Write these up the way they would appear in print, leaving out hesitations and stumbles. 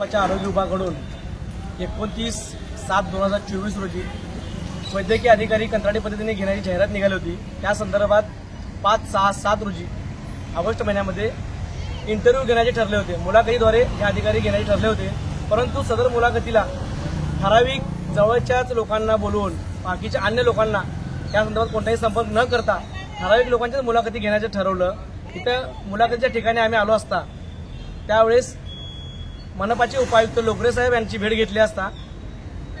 मनपाच्या आरोग्य विभागाकडून 29/7/2024 रोजी वैद्यकीय अधिकारी कंत्राटी पद्धतीने घेण्याची जाहिरात निघाली होती। त्या संदर्भात 5/6/7 रोजी ऑगस्ट महिन्यामध्ये इंटरव्ह्यू घेण्याचे ठरले होते। मुलाखतीद्वारे हे अधिकारी घेण्याचे ठरले होते, परंतु सदर मुलाखतीला ठराविक जवळच्याच लोकांना बोलवून बाकीच्या अन्य लोकांना त्या संदर्भात कोणताही संपर्क न करता ठराविक लोकांच्याच मुलाखती घेण्याचे ठरवलं। तिथं मुलाखतीच्या ठिकाणी आम्ही आलो असता त्यावेळेस मनपाचे उपायुक्त लोकरे साहेब यांची भेट घेतली असता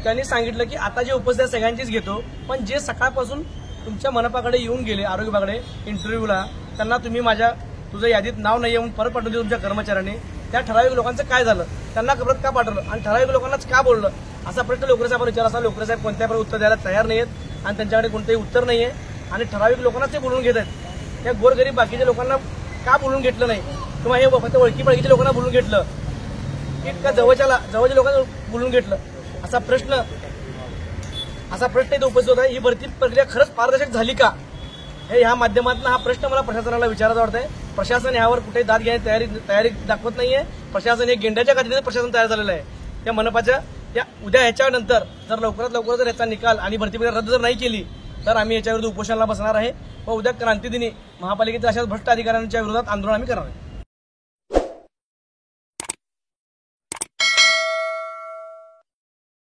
त्यांनी सांगितलं की आता जे उपस्थित सगळ्यांचीच घेतो, पण जे सकाळपासून तुमच्या मनपाकडे येऊन गेले आरोग्य विभागाकडे इंटरव्ह्यूला त्यांना तुम्ही तुझं यादीत नाव नाही येऊन परत पाठवलं तुमच्या कर्मचाऱ्यांनी, त्या ठराविक लोकांचं काय झालं, त्यांना परत का पाठवलं आणि ठराविक लोकांनाच का बोललं असा प्रश्न लोकरे साहेबांना विचार असता लोकरे साहेब कोणत्या प्रकारे उत्तर द्यायला तयार नाहीयेत आणि त्यांच्याकडे कोणतेही उत्तर नाहीये आणि ठराविक लोकांनाच ते बोलून घेत आहेत। त्या गोरगरीब बाकीच्या लोकांना का बोलून घेतलं नाही किंवा हे फक्त ओळखी पाळखीच्या लोकांना बोलून घेतलं की का जवळच्या लोकांना बोलून घेतलं असा प्रश्न इथे उपस्थित होता। ही भरती प्रक्रिया खरंच पारदर्शक झाली का हे ह्या माध्यमातून हा प्रश्न मला प्रशासनाला विचारायचा वाटतंय। प्रशासन यावर कुठे दाद घेण्याची तयारी दाखवत नाहीये। प्रशासन हे गेंड्याच्या गतीने प्रशासन तयार झालेलं आहे। त्या मनपाच्या त्या उद्या ह्याच्यानंतर जर लवकरात लवकर जर याचा निकाल आणि भरती प्रक्रिया रद्द जर नाही केली तर आम्ही याच्याविरुद्ध उपोषणाला बसणार आहे व उद्या क्रांती दिनी महापालिकेच्या अशाच भ्रष्ट अधिकाऱ्यांच्या विरोधात आंदोलन आम्ही करणार आहे।